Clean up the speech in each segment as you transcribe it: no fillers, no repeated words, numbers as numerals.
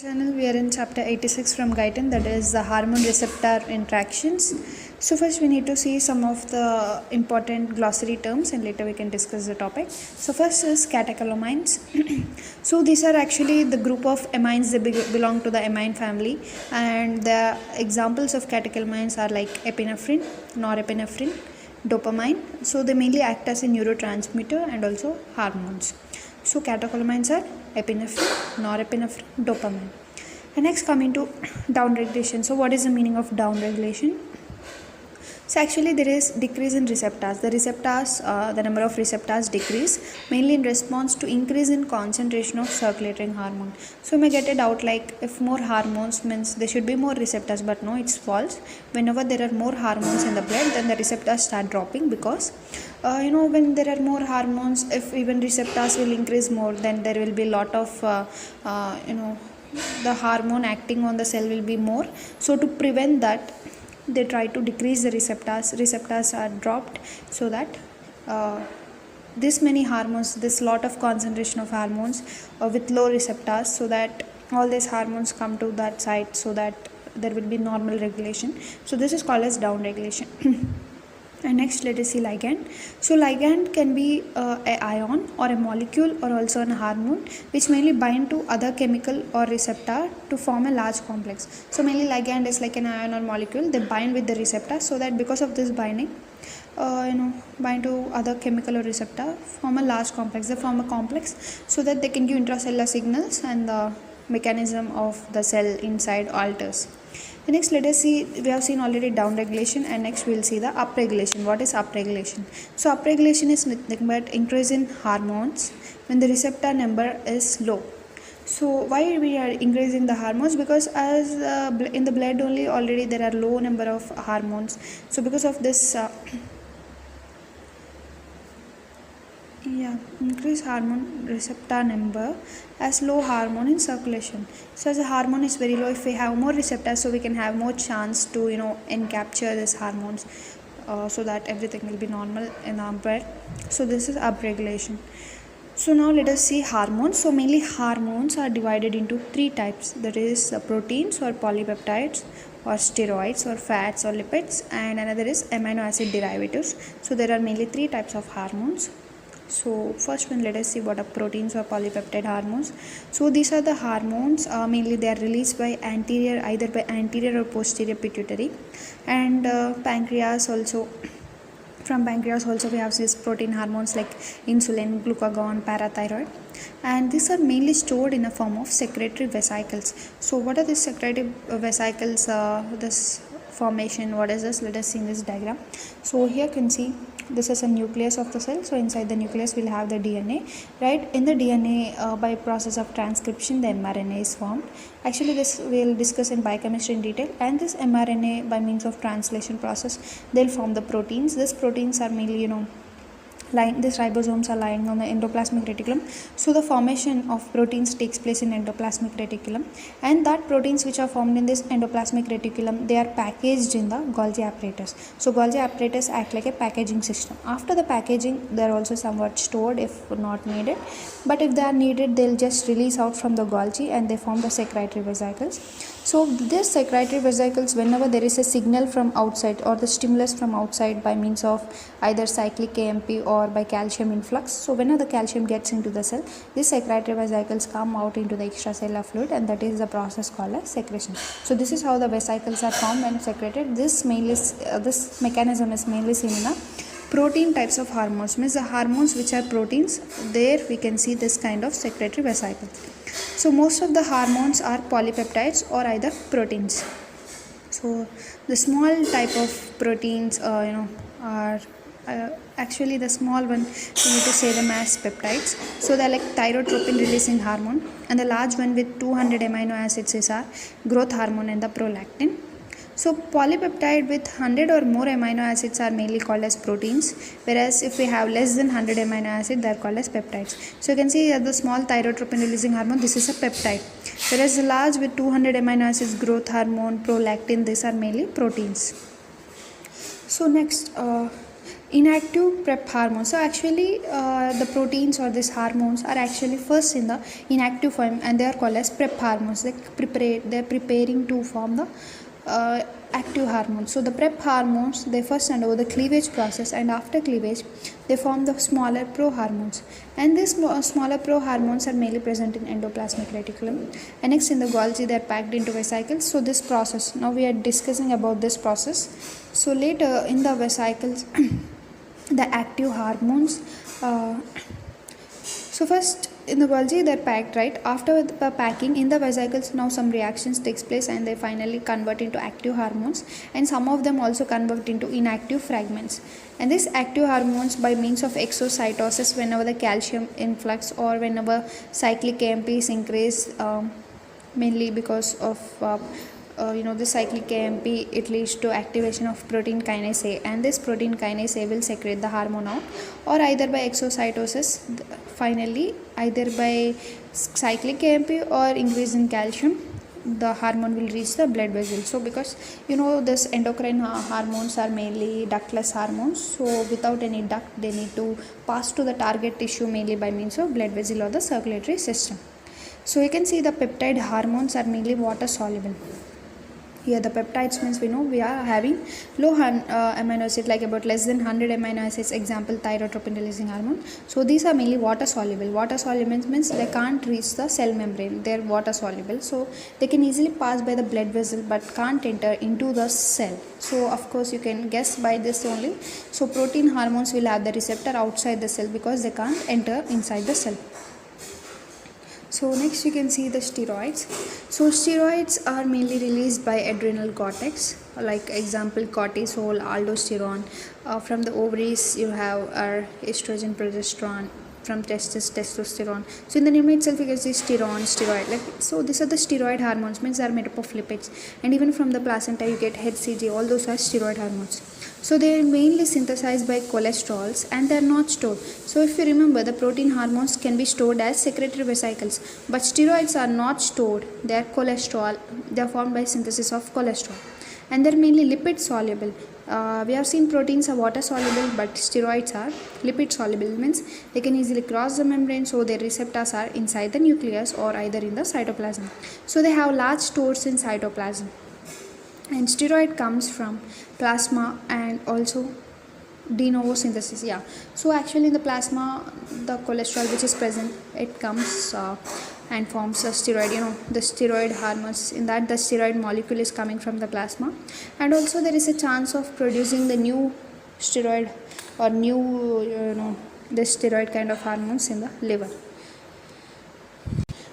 Channel, we are in chapter 86 from Guyton, that is the hormone receptor interactions. So first we need to see some of the important glossary terms and later we can discuss the topic. So first is catecholamines. So these are actually the group of amines that belong to the amine family, and the examples of catecholamines are like epinephrine, norepinephrine, dopamine. So they mainly act as a neurotransmitter and also hormones. So catecholamines are epinephrine, norepinephrine, dopamine. And next coming to downregulation. So what is the meaning of downregulation? So actually there is decrease in receptors. The number of receptors decrease mainly in response to increase in concentration of circulating hormone. So you may get a doubt like if more hormones means there should be more receptors, but no, it's false. Whenever there are more hormones in the blood, then the receptors start dropping because when there are more hormones, if even receptors will increase more, then there will be a lot of the hormone acting on the cell will be more. So to prevent that, they try to decrease the receptors are dropped, so that this many hormones, this lot of concentration of hormones with low receptors, so that all these hormones come to that site, so that there will be normal regulation. So this is called as down regulation. And next let us see ligand. So ligand can be a ion or a molecule or also a hormone which mainly bind to other chemical or receptor to form a large complex. So mainly ligand is like an ion or molecule, they bind with the receptor, so that because of this binding bind to other chemical or receptor, form a large complex. They form a complex so that they can give intracellular signals and the mechanism of the cell inside alters. The next let us see, we have seen already down regulation, and next we will see the up regulation. What is up regulation? So up regulation is nothing but increase in hormones when the receptor number is low. So why we are increasing the hormones? Because as in the blood only already there are low number of hormones. So because of this increase hormone receptor number as low hormone in circulation. So as a hormone is very low, if we have more receptors, so we can have more chance to encapture these hormones, so that everything will be normal in our blood. So this is upregulation. So now let us see hormones. So mainly hormones are divided into three types, that is proteins or polypeptides or steroids or fats or lipids, and another is amino acid derivatives. So there are mainly three types of hormones. So first one, let us see what are proteins or polypeptide hormones. So these are the hormones, mainly they are released by either by anterior or posterior pituitary, and pancreas also. From pancreas also we have these protein hormones like insulin, glucagon, parathyroid, and these are mainly stored in a form of secretory vesicles. So what are these secretory vesicles? This formation, what is this? Let us see in this diagram. So here you can see this is a nucleus of the cell. So inside the nucleus we'll have the DNA, right? In the DNA, by process of transcription, the mRNA is formed. Actually this we'll discuss in biochemistry in detail, and this mRNA by means of translation process, they'll form the proteins. These proteins are mainly these ribosomes are lying on the endoplasmic reticulum. So the formation of proteins takes place in endoplasmic reticulum, and that proteins which are formed in this endoplasmic reticulum, they are packaged in the Golgi apparatus. So Golgi apparatus act like a packaging system. After the packaging, they are also somewhat stored if not needed, but if they are needed, they'll just release out from the Golgi and they form the secretory vesicles. So this secretory vesicles, whenever there is a signal from outside or the stimulus from outside by means of either cyclic AMP or by calcium influx, so whenever the calcium gets into the cell, these secretory vesicles come out into the extracellular fluid, and that is the process called as secretion. So this is how the vesicles are formed and secreted. This mechanism is mainly seen in the protein types of hormones, means the hormones which are proteins, there we can see this kind of secretory vesicles. So most of the hormones are polypeptides or either proteins. So the small type of proteins are actually the small one, we need to say them as peptides. So they are like thyrotropin releasing hormone, and the large one with 200 amino acids is our growth hormone and the prolactin. So polypeptide with 100 or more amino acids are mainly called as proteins, whereas if we have less than 100 amino acids, they are called as peptides. So you can see the small thyrotropin releasing hormone, this is a peptide, whereas the large with 200 amino acids, growth hormone, prolactin, these are mainly proteins. So next Inactive prep hormones. So actually, the proteins or these hormones are actually first in the inactive form, and they are called as prep hormones. They're preparing to form the active hormones. So the prep hormones, they first undergo the cleavage process, and after cleavage they form the smaller prohormones, and these smaller prohormones are mainly present in endoplasmic reticulum, and next in the Golgi they are packed into vesicles. So this process, now we are discussing about this process. So later in the vesicles the active hormones, so first in the Golgi they're packed, right? After the packing in the vesicles, now some reactions takes place and they finally convert into active hormones, and some of them also convert into inactive fragments. And these active hormones, by means of exocytosis, whenever the calcium influx or whenever cyclic AMP is increased, mainly because of the cyclic AMP, it leads to activation of protein kinase A, and this protein kinase A will secrete the hormone out, or either by exocytosis, finally either by cyclic AMP or increase in calcium, the hormone will reach the blood vessel. So because this endocrine hormones are mainly ductless hormones, so without any duct they need to pass to the target tissue mainly by means of blood vessel or the circulatory system. So you can see the peptide hormones are mainly water soluble. Here the peptides means we are having low amino acid, like about less than 100 amino acids, example thyrotropin releasing hormone. So these are mainly water soluble. Water soluble means they can't reach the cell membrane, they are water soluble, so they can easily pass by the blood vessel but can't enter into the cell. So of course you can guess by this only. So protein hormones will have the receptor outside the cell because they can't enter inside the cell. So next you can see the steroids. So steroids are mainly released by adrenal cortex, like example cortisol, aldosterone. From the ovaries you have estrogen, progesterone. From testes, testosterone. So in the name itself you can see steroid. So these are the steroid hormones, means they are made up of lipids. And even from the placenta you get HCG, all those are steroid hormones. So they are mainly synthesized by cholesterols and they are not stored. So if you remember, the protein hormones can be stored as secretory vesicles, but steroids are not stored. They are cholesterol. They are formed by synthesis of cholesterol, and they are mainly lipid soluble. We have seen proteins are water soluble, but steroids are lipid soluble, means they can easily cross the membrane, so their receptors are inside the nucleus or either in the cytoplasm. So they have large stores in cytoplasm. And steroid comes from plasma and also de novo synthesis. So actually in the plasma, the cholesterol which is present, it comes and forms a steroid, the steroid hormones. In that, the steroid molecule is coming from the plasma, and also there is a chance of producing the new steroid or new the steroid kind of hormones in the liver.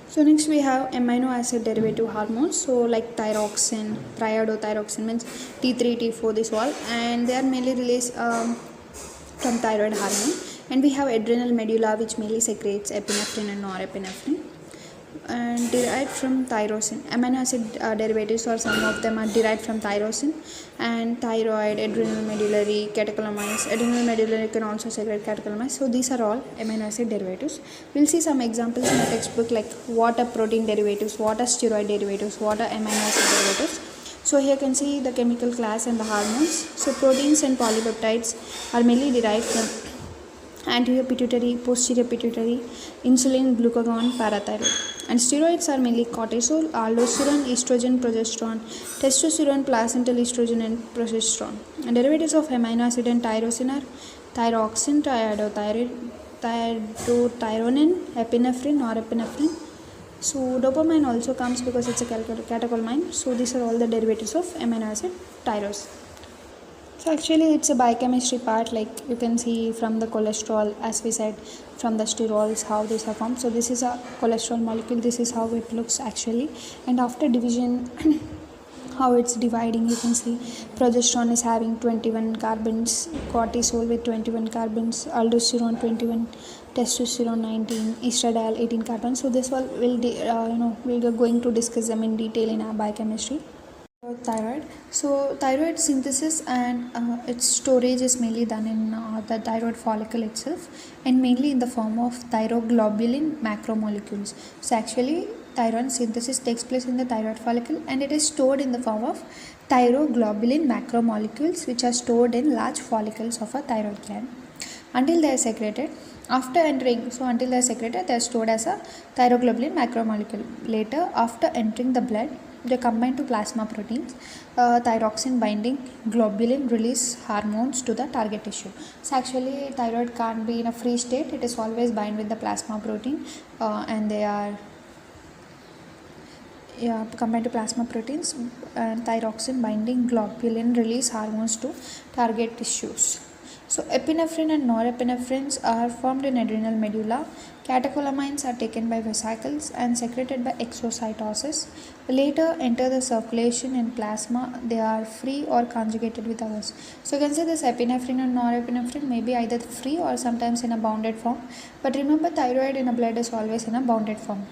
So next we have amino acid derivative hormones, so like thyroxine, triiodothyroxine, means T3, T4, this all, and they are mainly released from thyroid hormone. And we have adrenal medulla, which mainly secretes epinephrine and norepinephrine, and derived from tyrosine. Amino acid derivatives, or some of them are derived from tyrosine, and thyroid, adrenal medullary, catecholamines. Adrenal medullary can also secrete catecholamines. So these are all amino acid derivatives. We'll see some examples in the textbook, like what are protein derivatives, what are steroid derivatives, what are amino acid derivatives. So here you can see the chemical class and the hormones. So proteins and polypeptides are mainly derived from anterior pituitary, posterior pituitary, insulin, glucagon, parathyroid. And steroids are mainly cortisol, aldosterone, estrogen, progesterone, testosterone, placental estrogen, and progesterone. And derivatives of amino acid and tyrosine are thyroxine, triiodothyronine, epinephrine, norepinephrine. So dopamine also comes because it's a catecholamine. So these are all the derivatives of amino acid tyrosine. So actually it's a biochemistry part, like you can see from the cholesterol, as we said, from the sterols, how these are formed. So this is a cholesterol molecule, this is how it looks actually, and after division how it's dividing, you can see progesterone is having 21 carbons, cortisol with 21 carbons, aldosterone 21, testosterone 19, estradiol 18 carbons. So this all will we're going to discuss them in detail in our biochemistry. Thyroid. So thyroid synthesis and its storage is mainly done in the thyroid follicle itself, and mainly in the form of thyroglobulin macromolecules. So actually thyroid synthesis takes place in the thyroid follicle, and it is stored in the form of thyroglobulin macromolecules, which are stored in large follicles of a thyroid gland until they are secreted. After entering, so until they are secreted, they are stored as a thyroglobulin macromolecule. Later, after entering the blood, they combine to plasma proteins, thyroxine binding globulin release hormones to the target tissue. So actually thyroid can't be in a free state, it is always bind with the plasma protein, and they are combined to plasma proteins and thyroxine binding globulin release hormones to target tissues. So epinephrine and norepinephrines are formed in adrenal medulla. Catecholamines are taken by vesicles and secreted by exocytosis. Later enter the circulation in plasma. They are free or conjugated with others. So you can say this epinephrine and norepinephrine may be either free or sometimes in a bounded form. But remember, thyroid in a blood is always in a bounded form.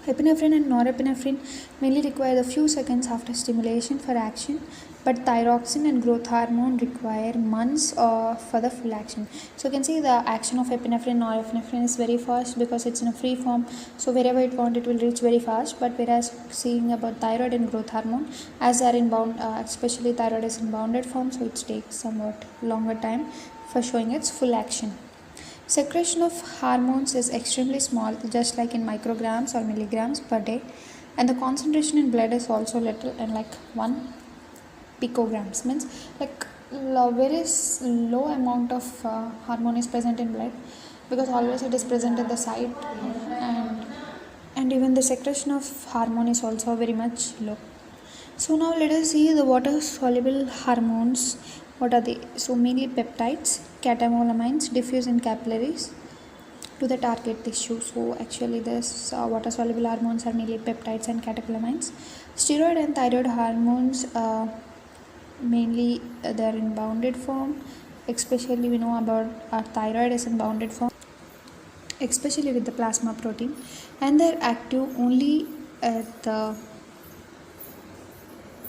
Epinephrine and norepinephrine mainly require a few seconds after stimulation for action, but thyroxine and growth hormone require months for the full action. So you can see the action of epinephrine and norepinephrine is very fast because it's in a free form. So wherever it wants, it will reach very fast. But whereas seeing about thyroid and growth hormone, as they are in bound, especially thyroid is in bounded form, so it takes somewhat longer time for showing its full action. Secretion of hormones is extremely small, just like in micrograms or milligrams per day, and the concentration in blood is also little, and like 1 picograms means like very low amount of hormone is present in blood, because always it is present at the site, and even the secretion of hormone is also very much low. So now let us see the water soluble hormones. What are they? So mainly peptides, catecholamines diffuse in capillaries to the target tissue. So actually this water soluble hormones are mainly peptides and catecholamines. Steroid and thyroid hormones mainly they are in bounded form. Especially we know about our thyroid is in bounded form, especially with the plasma protein, and they're active only at the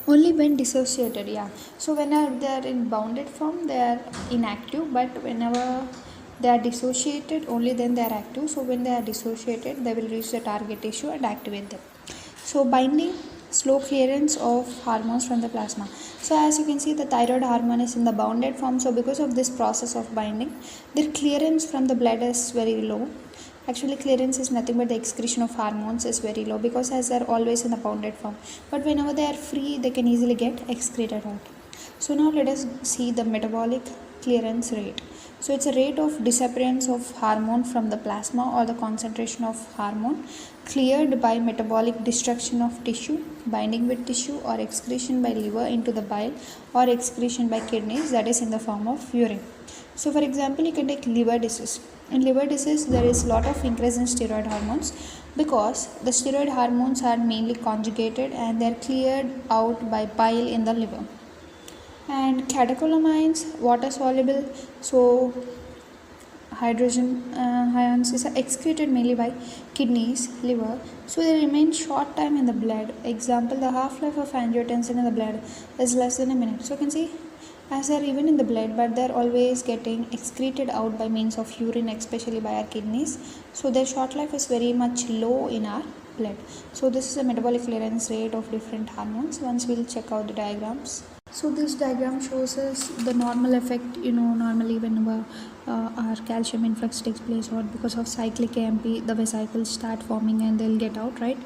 only when dissociated. So whenever they are in bounded form, they are inactive, but whenever they are dissociated, only then they are active. So when they are dissociated, they will reach the target tissue and activate them. So binding, slow clearance of hormones from the plasma. So as you can see, the thyroid hormone is in the bounded form. So because of this process of binding, their clearance from the blood is very low. Actually clearance is nothing but the excretion of hormones is very low, because as they are always in the bounded form, but whenever they are free, they can easily get excreted out. So now let us see the metabolic clearance rate. So it's a rate of disappearance of hormone from the plasma, or the concentration of hormone cleared by metabolic destruction of tissue, binding with tissue, or excretion by liver into the bile, or excretion by kidneys, that is in the form of urine. So for example, you can take liver disease. In liver disease, there is a lot of increase in steroid hormones, because the steroid hormones are mainly conjugated and they are cleared out by bile in the liver. And catecholamines, water soluble, so hydrogen ions is excreted mainly by kidneys, liver, so they remain short time in the blood. Example, the half-life of angiotensin in the blood is less than a minute. So you can see, as they are even in the blood, but they are always getting excreted out by means of urine, especially by our kidneys. So their short life is very much low in our blood. So this is a metabolic clearance rate of different hormones. Once we'll check out the diagrams. So this diagram shows us the normal effect. Normally whenever our calcium influx takes place, or because of cyclic AMP, the vesicles start forming and they'll get out, right?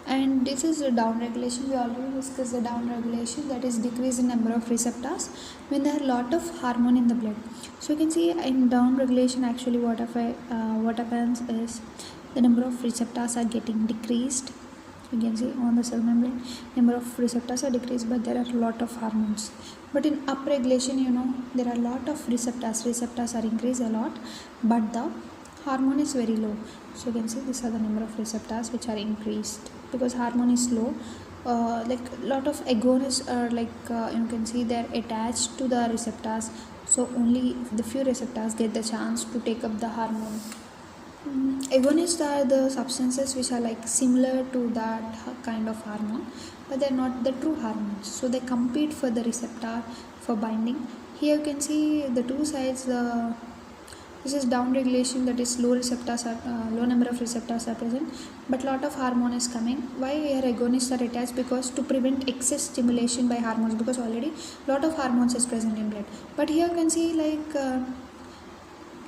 And this is a down regulation. We already discussed the down regulation, that is decrease in number of receptors when there are a lot of hormone in the blood. So you can see in down regulation, actually what happens is the number of receptors are getting decreased. You can see on the cell membrane, number of receptors are decreased, but there are a lot of hormones. But in upregulation, there are a lot of receptors are increased a lot, but the hormone is very low. So you can see these are the number of receptors which are increased, because hormone is low. Like a lot of agonists are you can see they're attached to the receptors, so only the few receptors get the chance to take up the hormone. Agonists are the substances which are similar to that kind of hormone, but they're not the true hormones. So they compete for the receptor for binding. Here you can see the two sides, the This is down regulation, that is low number of receptors are present, but lot of hormone is coming. Why here agonists are attached? Because to prevent excess stimulation by hormones, because already lot of hormones is present in blood. But here you can see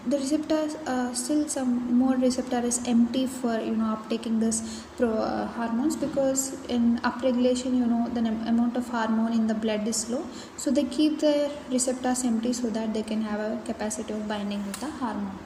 the receptors, still some more receptor is empty for uptaking this hormones, because in upregulation the amount of hormone in the blood is low, so they keep the receptors empty so that they can have a capacity of binding with the hormone.